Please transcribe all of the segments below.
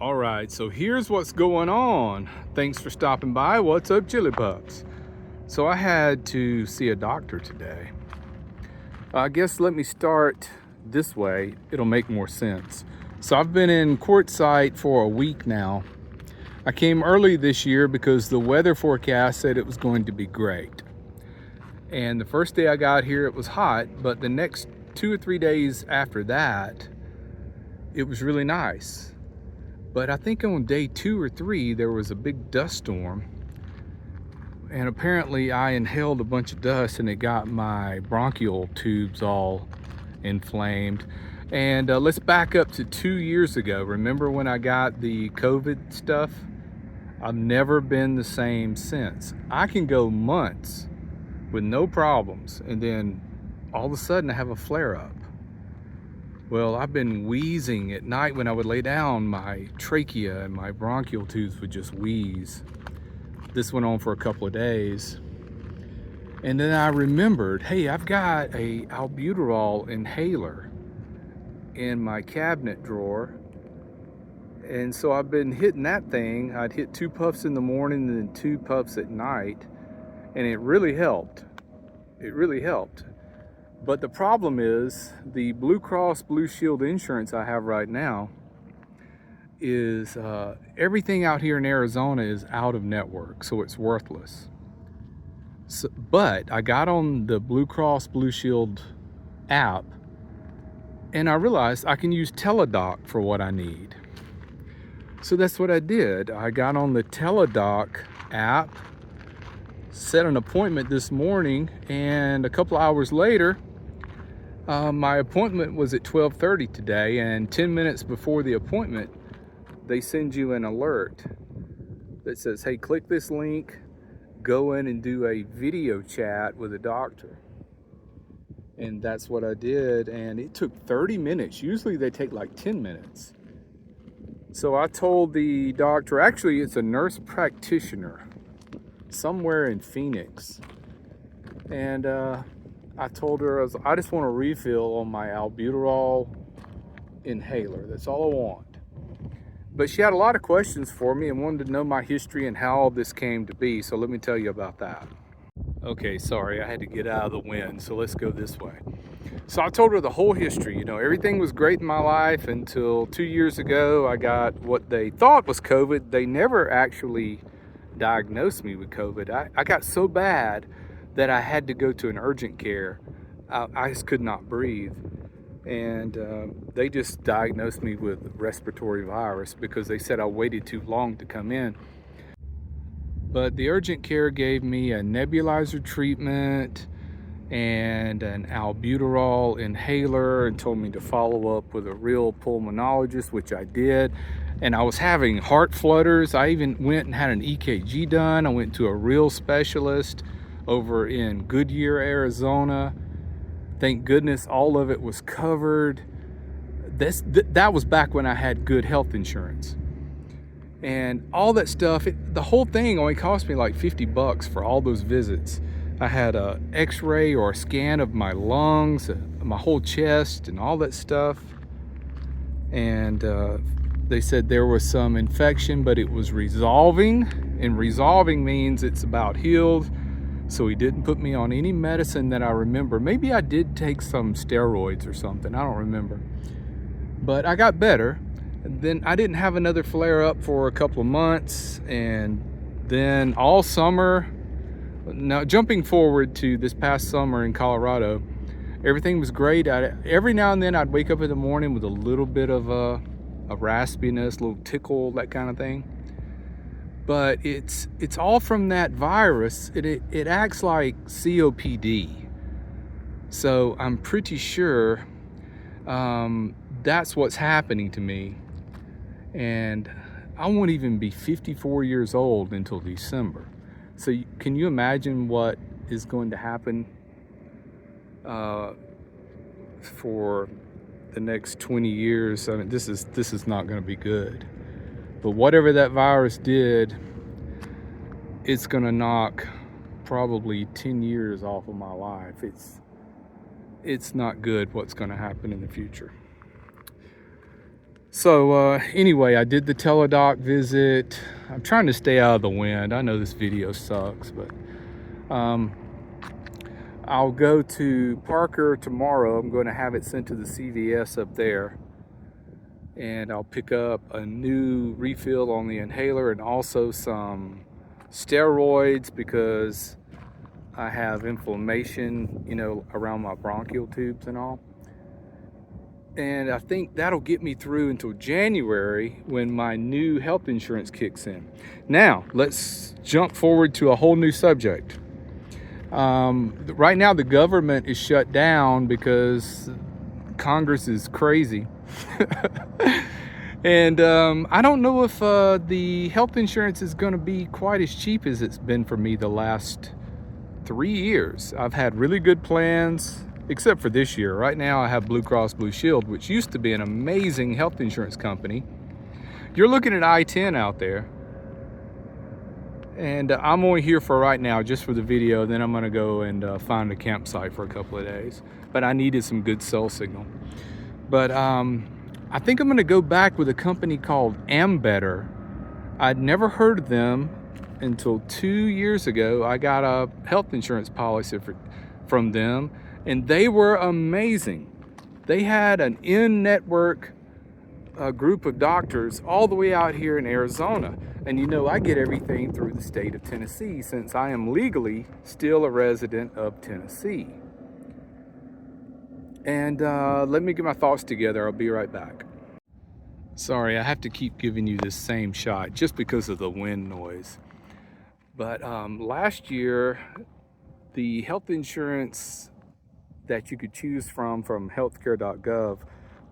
All right, so here's what's going on. Thanks for stopping by. What's up, Chili Pups? So I had to see a doctor today. I guess let me start this way. It'll make more sense. So I've been in Quartzsite for a week now. I came early this year because the weather forecast said it was going to be great. And the first day I got here, it was hot, but the next 2 or 3 days after that, it was really nice. But I think on day 2 or 3, there was a big dust storm. And apparently I inhaled a bunch of dust and it got my bronchial tubes all inflamed. And let's back up to 2 years ago. Remember when I got the COVID stuff? I've never been the same since. I can go months with no problems, and then all of a sudden I have a flare-up. Well, I've been wheezing at night. When I would lay down, my trachea and my bronchial tubes would just wheeze. This went on for a couple of days. And then I remembered, hey, I've got a albuterol inhaler in my cabinet drawer. And so I've been hitting that thing. I'd hit 2 puffs in the morning and then 2 puffs at night. And it really helped. It really helped. But the problem is the Blue Cross Blue Shield insurance I have right now is everything out here in Arizona is out of network, so it's worthless. So, but I got on the Blue Cross Blue Shield app and I realized I can use Teladoc for what I need. So that's what I did. I got on the Teladoc app, set an appointment this morning, and a couple of hours later, my appointment was at 12:30 today, and 10 minutes before the appointment, they send you an alert that says, hey, click this link, go in and do a video chat with a doctor. And that's what I did, and it took 30 minutes. Usually they take like 10 minutes. So I told the doctor, actually it's a nurse practitioner somewhere in Phoenix. And I told her, I just want a refill on my albuterol inhaler. That's all I want. But she had a lot of questions for me and wanted to know my history and how this came to be. So let me tell you about that. Okay, sorry, I had to get out of the wind. So let's go this way. So I told her the whole history. You know, everything was great in my life until 2 years ago. I got what they thought was COVID. They never actually diagnosed me with COVID. I got so bad that I had to go to an urgent care. I just could not breathe. And they just diagnosed me with respiratory virus because they said I waited too long to come in. But the urgent care gave me a nebulizer treatment and an albuterol inhaler and told me to follow up with a real pulmonologist, which I did. And I was having heart flutters. I even went and had an EKG done. I went to a real specialist over in Goodyear, Arizona. Thank goodness all of it was covered. That was back when I had good health insurance. And all that stuff, the whole thing only cost me like $50 for all those visits. I had a x-ray or a scan of my lungs, my whole chest and all that stuff. And they said there was some infection, but it was resolving. And resolving means it's about healed. So he didn't put me on any medicine that I remember. Maybe I did take some steroids or something. I don't remember. But I got better. And then I didn't have another flare up for a couple of months. And then all summer, now jumping forward to this past summer in Colorado, everything was great. Every now and then I'd wake up in the morning with a little bit of a raspiness, a little tickle, that kind of thing. But it's all from that virus. It acts like COPD. So I'm pretty sure that's what's happening to me. And I won't even be 54 years old until December. So can you imagine what is going to happen for the next 20 years? I mean, this is not going to be good. But whatever that virus did, it's going to knock probably 10 years off of my life. It's not good what's going to happen in the future. So anyway, I did the teledoc visit. I'm trying to stay out of the wind. I know this video sucks, but I'll go to Parker tomorrow. I'm going to have it sent to the CVS up there, and I'll pick up a new refill on the inhaler and also some steroids because I have inflammation, you know, around my bronchial tubes and all. And I think that'll get me through until January when my new health insurance kicks in. Now, let's jump forward to a whole new subject. Right now, the government is shut down because Congress is crazy. And I don't know if the health insurance is going to be quite as cheap as it's been for me the last 3 years. I've had really good plans, except for this year. Right now I have Blue Cross Blue Shield, which used to be an amazing health insurance company. You're looking at I-10 out there. And I'm only here for right now, just for the video. Then I'm gonna go and find a campsite for a couple of days. But I needed some good cell signal. But I think I'm gonna go back with a company called Ambetter. I'd never heard of them until 2 years ago. I got a health insurance policy from them, and they were amazing. They had an in-network group of doctors all the way out here in Arizona. And you know, I get everything through the state of Tennessee since I am legally still a resident of Tennessee. And let me get my thoughts together. I'll be right back. Sorry, I have to keep giving you this same shot just because of the wind noise. But last year, the health insurance that you could choose from healthcare.gov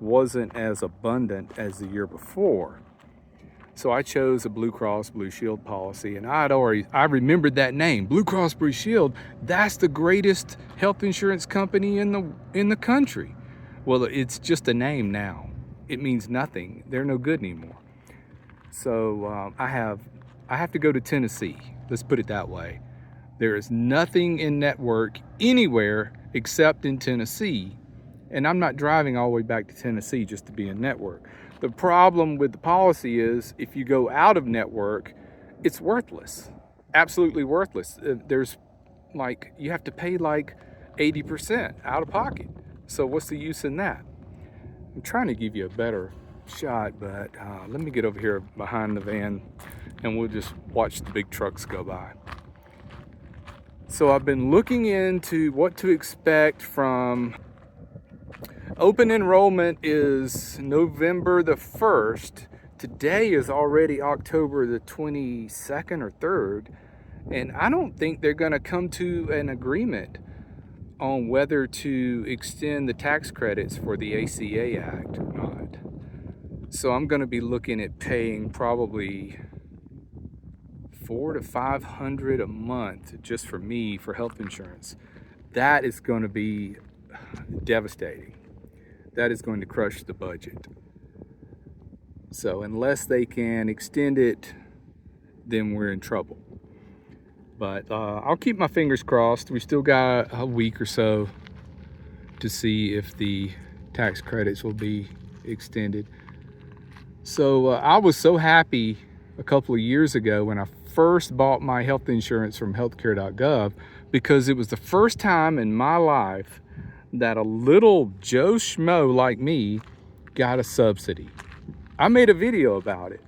wasn't as abundant as the year before. So I chose a Blue Cross Blue Shield policy, and I remembered that name, Blue Cross Blue Shield. That's the greatest health insurance company in the country. Well, it's just a name now. It means nothing. They're no good anymore. So I have to go to Tennessee. Let's put it that way. There is nothing in network anywhere except in Tennessee. And I'm not driving all the way back to Tennessee just to be in network. The problem with the policy is if you go out of network, it's worthless, absolutely worthless. There's like, you have to pay like 80% out of pocket. So what's the use in that? I'm trying to give you a better shot, but let me get over here behind the van and we'll just watch the big trucks go by. So I've been looking into what to expect from open enrollment is November the 1st. Today is already October the 22nd or 3rd. And I don't think they're going to come to an agreement on whether to extend the tax credits for the ACA Act or not. So I'm going to be looking at paying probably $400 to $500 a month just for me for health insurance. That is going to be devastating. That is going to crush the budget. So unless they can extend it, then we're in trouble. But I'll keep my fingers crossed. We still got a week or so to see if the tax credits will be extended. So I was so happy a couple of years ago when I first bought my health insurance from healthcare.gov, because it was the first time in my life that a little Joe Schmo like me got a subsidy. I made a video about it.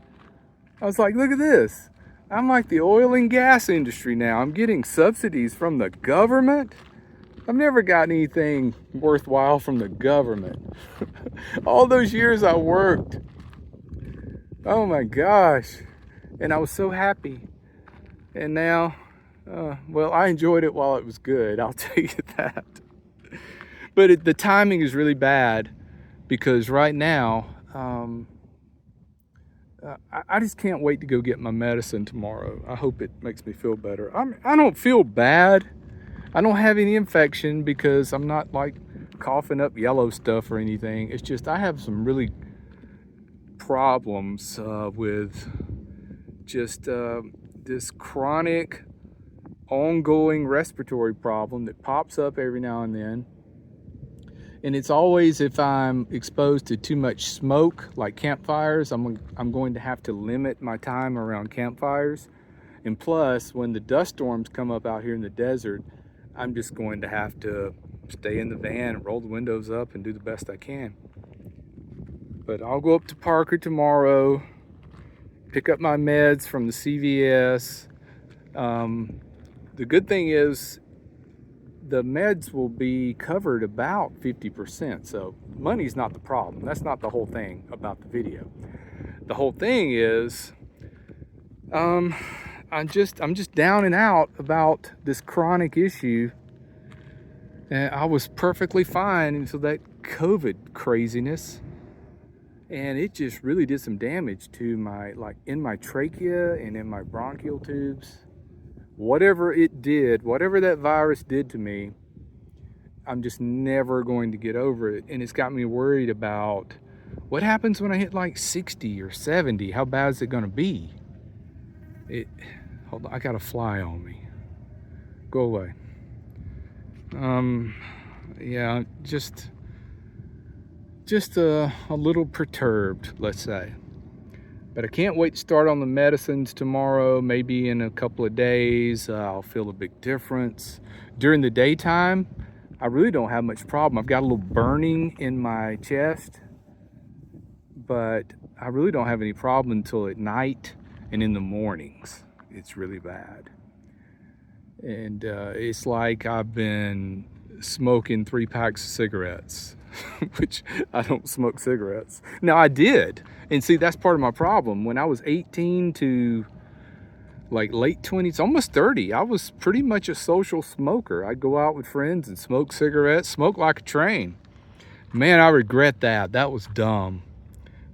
I was like, look at this. I'm like the oil and gas industry now. I'm getting subsidies from the government. I've never gotten anything worthwhile from the government. All those years I worked. Oh my gosh. And I was so happy. And now, well, I enjoyed it while it was good. I'll tell you that. But the timing is really bad because right now, I just can't wait to go get my medicine tomorrow. I hope it makes me feel better. I don't feel bad. I don't have any infection because I'm not like coughing up yellow stuff or anything. It's just I have some really problems with just this chronic ongoing respiratory problem that pops up every now and then. And it's always if I'm exposed to too much smoke, like campfires, I'm going to have to limit my time around campfires. And plus, when the dust storms come up out here in the desert, I'm just going to have to stay in the van, roll the windows up, and do the best I can. But I'll go up to Parker tomorrow, pick up my meds from the CVS. The good thing is the meds will be covered about 50%. So money's not the problem. That's not the whole thing about the video. The whole thing is I'm just down and out about this chronic issue. And I was perfectly fine until that COVID craziness. And it just really did some damage to my, like in my trachea and in my bronchial tubes. Whatever it did, whatever that virus did to me, I'm just never going to get over it. And it's got me worried about what happens when I hit like 60 or 70. How bad is it going to be? Hold on, I got a fly on me. Go away. Yeah, just a little perturbed, let's say. But I can't wait to start on the medicines tomorrow. Maybe in a couple of days, I'll feel a big difference. During the daytime, I really don't have much problem. I've got a little burning in my chest, but I really don't have any problem until at night and in the mornings. It's really bad. And it's like I've been smoking 3 packs of cigarettes, which I don't smoke cigarettes. Now I did. And see, that's part of my problem. When I was 18 to like late 20s, almost 30, I was pretty much a social smoker. I'd go out with friends and smoke cigarettes, smoke like a train. Man, I regret that. That was dumb.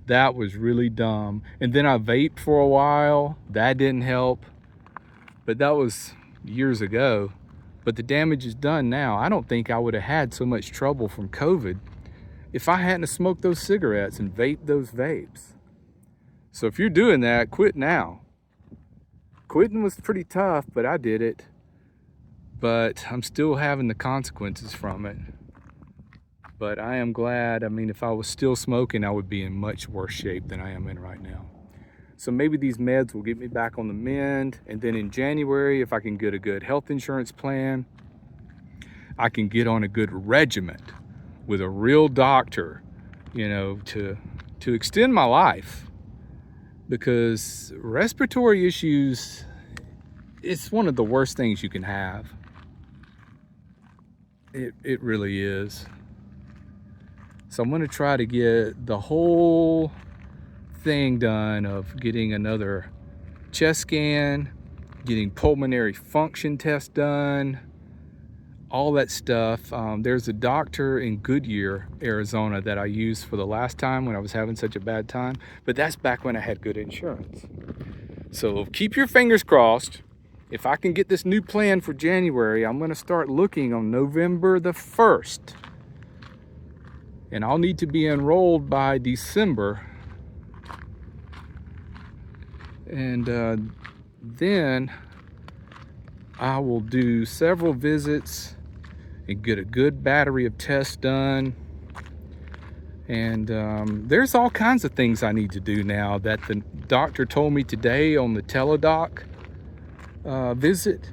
That was really dumb. And then I vaped for a while. That didn't help. But that was years ago. But the damage is done now. I don't think I would have had so much trouble from COVID if I hadn't smoked those cigarettes and vaped those vapes. So if you're doing that, quit now. Quitting was pretty tough, but I did it. But I'm still having the consequences from it. But I am glad. I mean, if I was still smoking, I would be in much worse shape than I am in right now. So maybe these meds will get me back on the mend. And then in January, if I can get a good health insurance plan, I can get on a good regimen with a real doctor, you know, to extend my life. Because respiratory issues, it's one of the worst things you can have. It really is. So I'm going to try to get the whole thing done of getting another chest scan, getting pulmonary function test done, all that stuff. There's a doctor in Goodyear, Arizona that I used for the last time when I was having such a bad time, but that's back when I had good insurance. So keep your fingers crossed. If I can get this new plan for January, I'm going to start looking on November the 1st. And I'll need to be enrolled by December. And then I will do several visits and get a good battery of tests done. And there's all kinds of things I need to do now that the doctor told me today on the teledoc visit.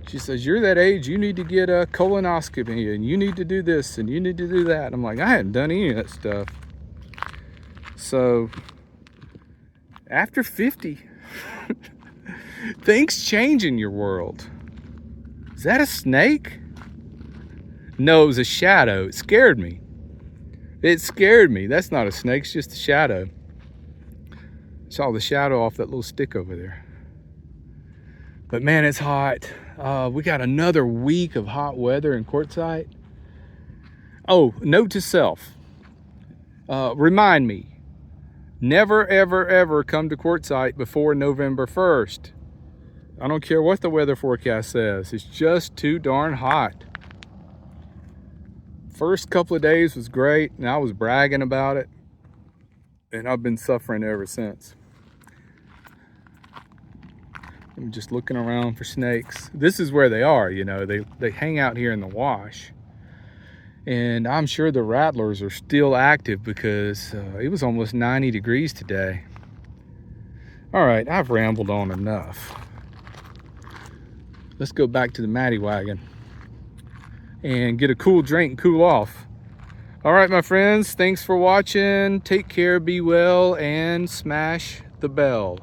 She says, you're that age, you need to get a colonoscopy and you need to do this and you need to do that. I'm like, I hadn't done any of that stuff. So after 50, things change in your world. Is that a snake? No, it was a shadow. It scared me. It scared me. That's not a snake, it's just a shadow. Saw the shadow off that little stick over there. But man, it's hot. We got another week of hot weather in Quartzsite. Oh, note to self. Remind me, never, ever, ever come to Quartzsite before November 1st. I don't care what the weather forecast says. It's just too darn hot. First couple of days was great, and I was bragging about it. And I've been suffering ever since. I'm just looking around for snakes. This is where they are, you know. They hang out here in the wash. And I'm sure the rattlers are still active because it was almost 90 degrees today. All right, I've rambled on enough. Let's go back to the Matty wagon and get a cool drink and cool off. All right, my friends, thanks for watching. Take care, be well, and smash the bell.